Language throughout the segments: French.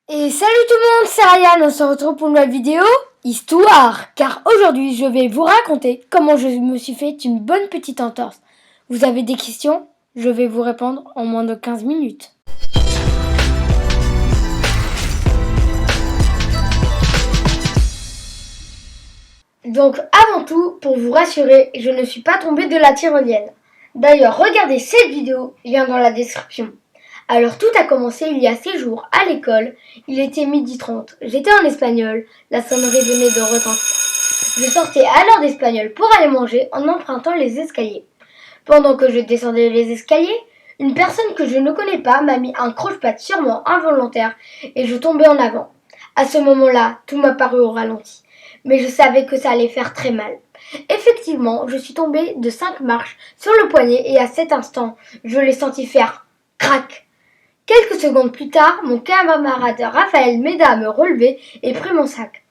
Et salut tout le monde, c'est Ryan, on se retrouve pour une nouvelle vidéo Histoire. Car aujourd'hui je vais vous raconter comment je me suis fait une bonne petite entorse. Vous avez des questions? Je vais vous répondre en moins de 15 minutes. Donc avant tout, pour vous rassurer, je ne suis pas tombée de la tyrolienne. D'ailleurs, regardez cette vidéo, lien dans la description. Alors tout a commencé il y a 6 jours à l'école, il était 12h30, j'étais en espagnol, la sonnerie venait de retentir. Je sortais à l'heure d'espagnol pour aller manger en empruntant les escaliers. Pendant que je descendais les escaliers, une personne que je ne connais pas m'a mis un croche-patte sûrement involontaire et je tombais en avant. À ce moment-là, tout m'a paru au ralenti, mais je savais que ça allait faire très mal. Effectivement, je suis tombée de 5 marches sur le poignet et à cet instant, je l'ai senti faire crac. Quelques secondes plus tard, mon camarade Raphaël m'aida à me relever et prit mon sac.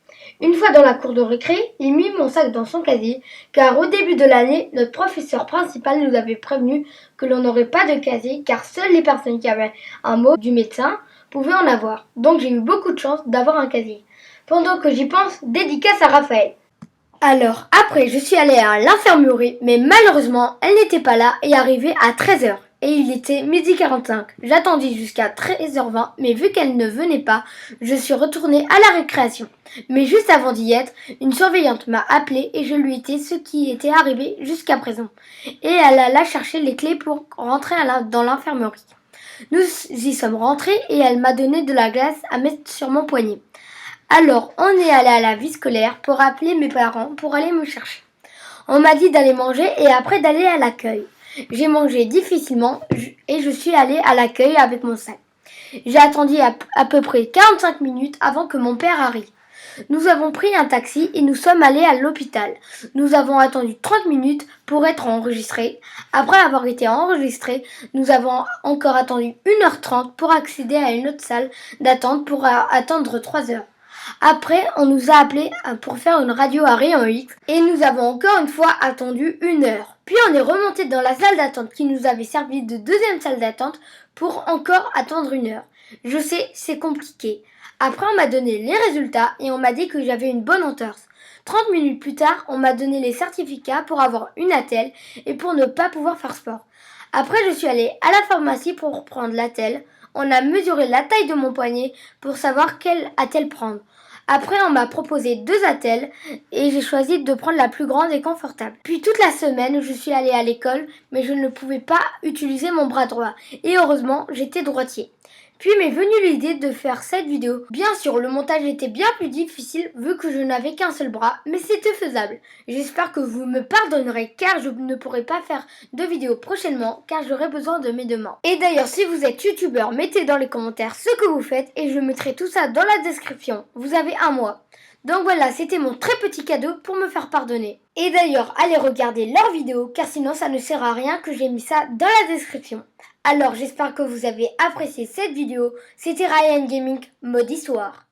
Une fois dans la cour de récré, il mit mon sac dans son casier, car au début de l'année, notre professeur principal nous avait prévenu que l'on n'aurait pas de casier, car seules les personnes qui avaient un mot du médecin pouvaient en avoir. Donc j'ai eu beaucoup de chance d'avoir un casier. Pendant que j'y pense, dédicace à Raphaël. Alors, après, je suis allée à l'infirmerie, mais malheureusement, elle n'était pas là et arrivée à 13h. Et il était 12h45. J'attendis jusqu'à 13h20, mais vu qu'elle ne venait pas, je suis retournée à la récréation. Mais juste avant d'y être, une surveillante m'a appelée et je lui ai dit ce qui était arrivé jusqu'à présent. Et elle alla chercher les clés pour rentrer dans l'infirmerie. Nous y sommes rentrés et elle m'a donné de la glace à mettre sur mon poignet. Alors, on est allé à la vie scolaire pour appeler mes parents pour aller me chercher. On m'a dit d'aller manger et après d'aller à l'accueil. J'ai mangé difficilement et je suis allée à l'accueil avec mon sac. J'ai attendu à peu près 45 minutes avant que mon père arrive. Nous avons pris un taxi et nous sommes allés à l'hôpital. Nous avons attendu 30 minutes pour être enregistrés. Après avoir été enregistrés, nous avons encore attendu 1h30 pour accéder à une autre salle d'attente pour attendre 3 heures. Après, on nous a appelés pour faire une radio à rayon X et nous avons encore une fois attendu 1 heure. Puis on est remonté dans la salle d'attente qui nous avait servi de deuxième salle d'attente pour encore attendre 1 heure. Je sais, c'est compliqué. Après, on m'a donné les résultats et on m'a dit que j'avais une bonne entorse. 30 minutes plus tard, on m'a donné les certificats pour avoir une attelle et pour ne pas pouvoir faire sport. Après, je suis allée à la pharmacie pour prendre l'attelle. On a mesuré la taille de mon poignet pour savoir quelle attelle prendre. Après, on m'a proposé 2 attelles et j'ai choisi de prendre la plus grande et confortable. Puis toute la semaine, je suis allée à l'école, mais je ne pouvais pas utiliser mon bras droit. Et heureusement, j'étais droitier. Puis m'est venue l'idée de faire cette vidéo. Bien sûr, le montage était bien plus difficile vu que je n'avais qu'un seul bras, mais c'était faisable. J'espère que vous me pardonnerez car je ne pourrai pas faire de vidéo prochainement car j'aurai besoin de mes deux mains. Et d'ailleurs, si vous êtes youtubeur, mettez dans les commentaires ce que vous faites et je mettrai tout ça dans la description. Vous avez un mois. Donc voilà, c'était mon très petit cadeau pour me faire pardonner. Et d'ailleurs, allez regarder leurs vidéos car sinon ça ne sert à rien que j'ai mis ça dans la description. Alors j'espère que vous avez apprécié cette vidéo. C'était Ryan Gaming, mode histoire.